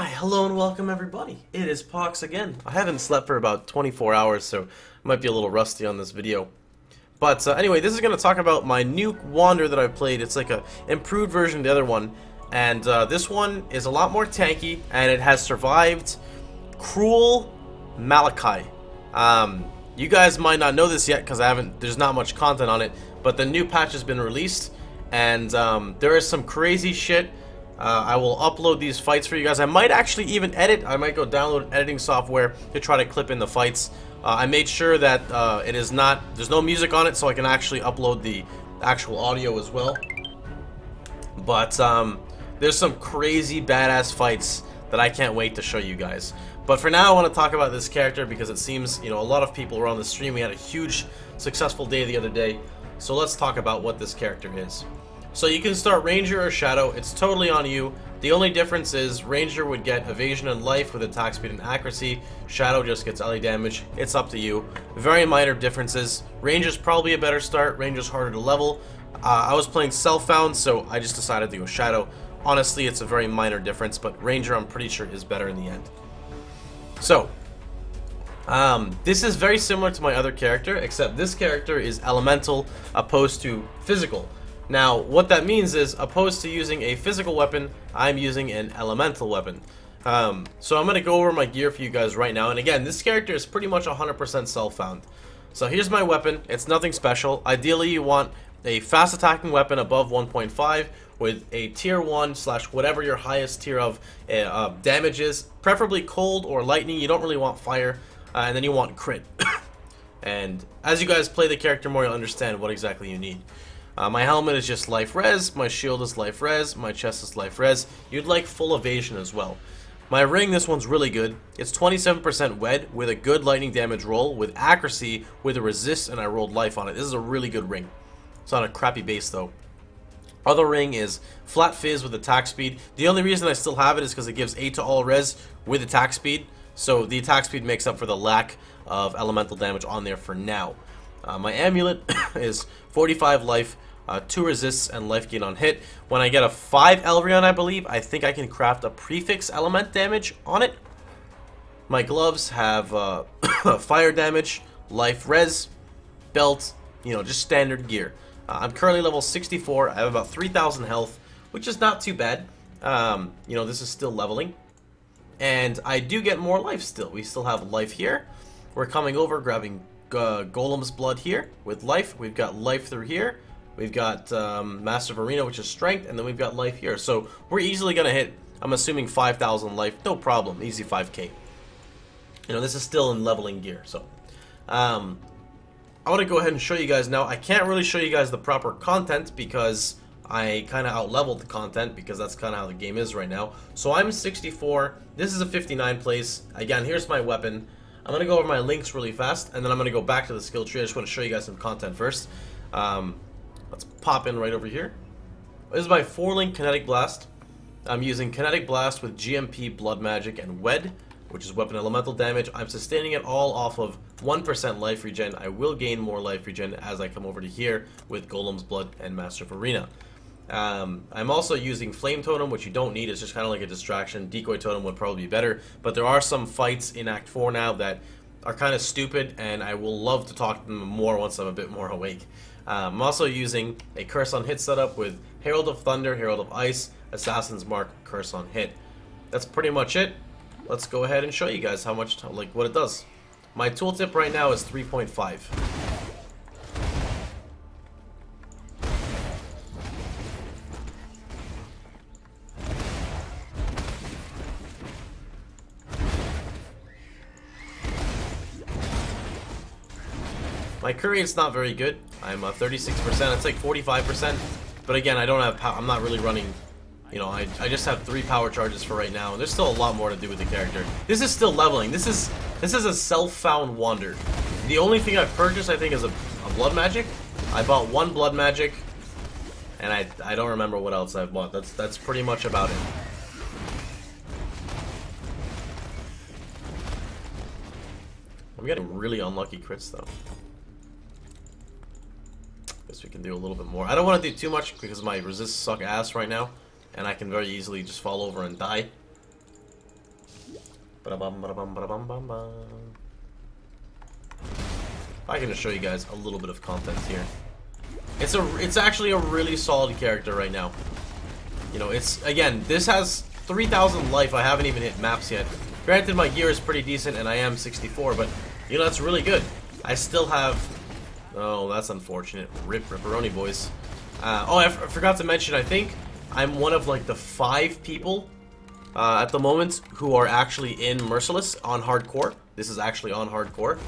Why, hello and welcome everybody. It is Pohx again. I haven't slept for about 24 hours, so I might be a little rusty on this video. But anyway, this is going to talk about my new Wander that I've played. It's like a improved version of the other one. And this one is a lot more tanky, and it has survived Cruel Malachi. You guys might not know this yet because there's not much content on it, but the new patch has been released, and there is some crazy shit. I will upload these fights for you guys. I might actually even edit. I might go download editing software to try to clip in the fights. I made sure that there's no music on it, so I can actually upload the actual audio as well. But there's some crazy badass fights that I can't wait to show you guys. But for now, I want to talk about this character because it seems, a lot of people were on the stream. We had a huge successful day the other day. So let's talk about what this character is. So you can start Ranger or Shadow, it's totally on you. The only difference is Ranger would get evasion and life with attack speed and accuracy. Shadow just gets LA damage, it's up to you. Very minor differences. Ranger's probably a better start, Ranger's harder to level. I was playing self-found, so I just decided to go Shadow. Honestly, it's a very minor difference, but Ranger I'm pretty sure is better in the end. So, this is very similar to my other character, except this character is elemental opposed to physical. Now, what that means is, opposed to using a physical weapon, I'm using an elemental weapon. So I'm going to go over my gear for you guys right now. And again, this character is pretty much 100% self-found. So here's my weapon. It's nothing special. Ideally, you want a fast attacking weapon above 1.5 with a tier 1 / whatever your highest tier of damage is. Preferably cold or lightning. You don't really want fire. And then you want crit. And as you guys play the character more, you'll understand what exactly you need. My helmet is just life res, my shield is life res, my chest is life res. You'd like full evasion as well. My ring, this one's really good. It's 27% wed with a good lightning damage roll with accuracy with a resist, and I rolled life on it. This is a really good ring. It's on a crappy base though. Other ring is flat fizz with attack speed. The only reason I still have it is because it gives 8 to all res with attack speed. So the attack speed makes up for the lack of elemental damage on there for now. My amulet is 45 life, 2 resists, and life gain on hit. When I get a 5 Elrion, I believe, I think I can craft a prefix element damage on it. My gloves have fire damage, life res, belt, just standard gear. I'm currently level 64. I have about 3,000 health, which is not too bad. This is still leveling. And I do get more life still. We still have life here. We're coming over, grabbing Golem's blood here with life. We've got life through here. We've got Master of Arena, which is strength, and then we've got life here. So we're easily going to hit, I'm assuming, 5,000 life. No problem. Easy 5k. This is still in leveling gear. So I want to go ahead and show you guys now. I can't really show you guys the proper content because I kind of out-leveled the content because that's kind of how the game is right now. So I'm 64. This is a 59 place. Again, here's my weapon. I'm going to go over my links really fast, and then I'm going to go back to the skill tree. I just want to show you guys some content first. Let's pop in right over here. This is my 4-link Kinetic Blast. I'm using Kinetic Blast with GMP, Blood Magic, and Wed, which is weapon elemental damage. I'm sustaining it all off of 1% life regen. I will gain more life regen as I come over to here with Golem's Blood and Master of Arena. I'm also using Flame Totem, which you don't need. It's just kind of like a distraction. Decoy Totem would probably be better, but there are some fights in Act 4 now that are kind of stupid, and I will love to talk to them more once I'm a bit more awake. I'm also using a Curse on Hit setup with Herald of Thunder, Herald of Ice, Assassin's Mark, Curse on Hit. That's pretty much it. Let's go ahead and show you guys how much, what it does. My tooltip right now is 3.5. My curry is not very good. I'm 36%. It's like 45%. But again, I don't have I'm not really running. I just have 3 power charges for right now. And there's still a lot more to do with the character. This is still leveling. This is a self-found Wander. The only thing I've purchased, I think, is a blood magic. I bought 1 blood magic, and I don't remember what else I've bought. That's pretty much about it. I'm getting really unlucky crits though. Guess we can do a little bit more. I don't want to do too much because my resists suck ass right now, and I can very easily just fall over and die. Ba-da-bum, ba-da-bum, ba-da-bum, bum, bum. I can just show you guys a little bit of content here. It's actually a really solid character right now. You know, it's, again, this has 3,000 life. I haven't even hit maps yet. Granted, my gear is pretty decent, and I am 64, but, you know, that's really good. I still have... Oh, that's unfortunate. Ripperoni, boys. Oh, I forgot to mention, I think I'm one of, like, the 5 people at the moment who are actually in Merciless on hardcore. This is actually on hardcore.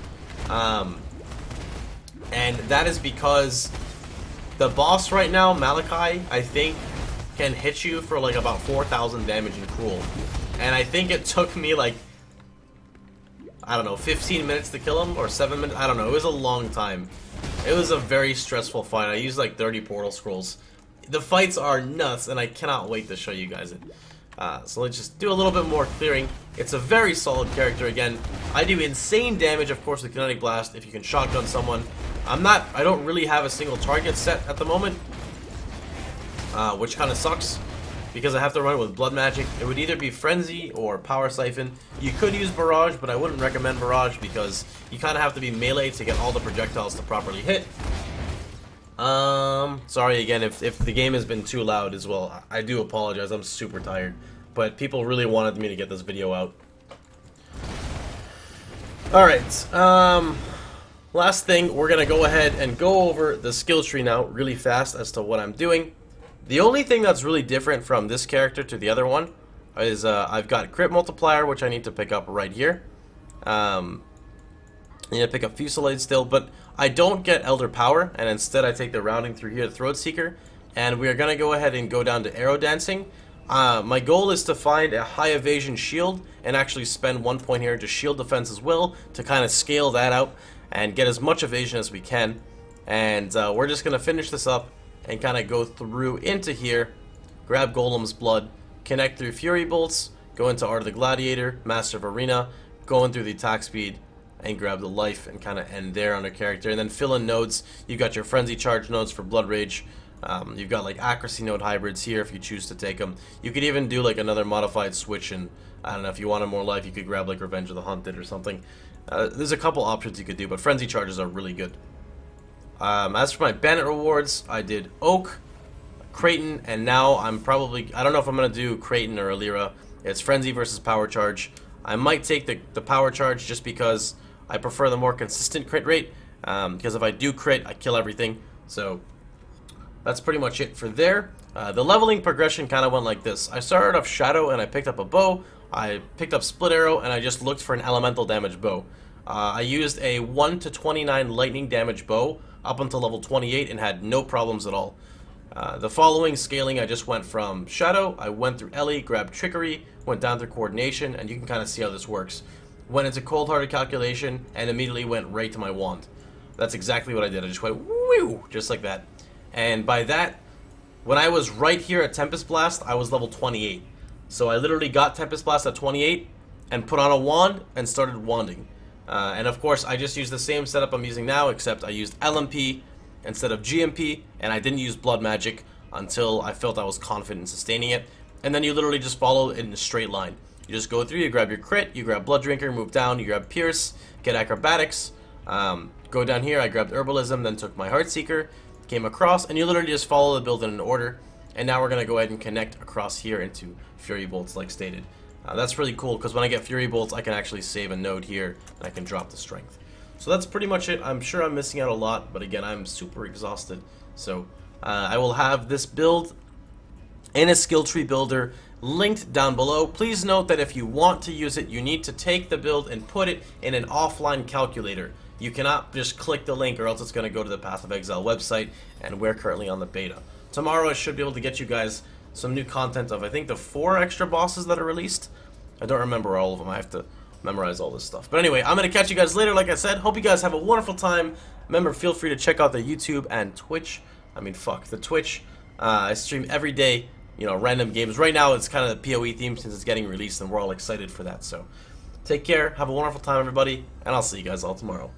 And that is because the boss right now, Malachi, I think, can hit you for like about 4,000 damage in Cruel. And I think it took me like, I don't know, 15 minutes to kill him, or 7 minutes, I don't know, it was a long time. It was a very stressful fight. I used like 30 portal scrolls. The fights are nuts, and I cannot wait to show you guys it. So let's just do a little bit more clearing. It's a very solid character again. I do insane damage, of course, with Kinetic Blast if you can shotgun someone. I don't really have a single target set at the moment, which kind of sucks because I have to run it with Blood Magic. It would either be Frenzy or Power Siphon. You could use Barrage, but I wouldn't recommend Barrage because you kind of have to be melee to get all the projectiles to properly hit. Sorry again if the game has been too loud as well. I do apologize, I'm super tired. But people really wanted me to get this video out. Alright, last thing, we're gonna go ahead and go over the skill tree now really fast as to what I'm doing. The only thing that's really different from this character to the other one is I've got Crit Multiplier, which I need to pick up right here. I need to pick up Fusillade still, but I don't get Elder Power, and instead I take the rounding through here to Throat Seeker, and we are going to go ahead and go down to Arrow Dancing. My goal is to find a high evasion shield and actually spend 1 point here to shield defense as well to kind of scale that out and get as much evasion as we can. And we're just going to finish this up and kind of go through into here, grab Golem's Blood, connect through Fury Bolts, go into Art of the Gladiator, Master of Arena, go in through the attack speed, and grab the life and kind of end there on a character. And then fill in nodes. You've got your Frenzy Charge nodes for Blood Rage. You've got like Accuracy node hybrids here if you choose to take them. You could even do like another modified switch, and I don't know, if you wanted more life you could grab like Revenge of the Hunted or something. There's a couple options you could do, but Frenzy Charges are really good. As for my Bandit rewards, I did Oak, Creighton, and now I don't know if I'm going to do Creighton or Alira. It's Frenzy versus Power Charge. I might take the Power Charge just because I prefer the more consistent crit rate, because if I do crit, I kill everything. So that's pretty much it for there. The leveling progression kind of went like this. I started off Shadow and I picked up a bow. I picked up Split Arrow and I just looked for an elemental damage bow. I used a 1 to 29 lightning damage bow up until level 28 and had no problems at all. The following scaling, I just went from Shadow, I went through Ellie, grabbed Trickery, went down through Coordination, and you can kind of see how this works. Went into Cold-Hearted Calculation, and immediately went right to my wand. That's exactly what I did. I just went woo, just like that. And by that, when I was right here at Tempest Blast, I was level 28. So I literally got Tempest Blast at 28, and put on a wand, and started wanding. And of course, I just used the same setup I'm using now, except I used LMP instead of GMP, and I didn't use Blood Magic until I felt I was confident in sustaining it. And then you literally just follow it in a straight line. You just go through, you grab your crit, you grab Blood Drinker, move down, you grab Pierce, get Acrobatics, go down here, I grabbed Herbalism, then took my Heartseeker, came across, and you literally just follow the build in an order. And now we're going to go ahead and connect across here into Fury Bolts like stated. That's really cool because when I get Fury Bolts, I can actually save a node here and I can drop the strength. So that's pretty much it. I'm sure I'm missing out a lot, but again, I'm super exhausted. So I will have this build in a skill tree builder linked down below. Please note that if you want to use it, you need to take the build and put it in an offline calculator. You cannot just click the link or else it's going to go to the Path of Exile website, and we're currently on the beta. Tomorrow I should be able to get you guys some new content of, I think, the 4 extra bosses that are released. I don't remember all of them. I have to memorize all this stuff. But anyway, I'm going to catch you guys later, like I said. Hope you guys have a wonderful time. Remember, feel free to check out the YouTube and Twitch. I mean, fuck, the Twitch. I stream every day, you know, random games. Right now, it's kind of the PoE theme since it's getting released, and we're all excited for that. So, take care. Have a wonderful time, everybody, and I'll see you guys all tomorrow.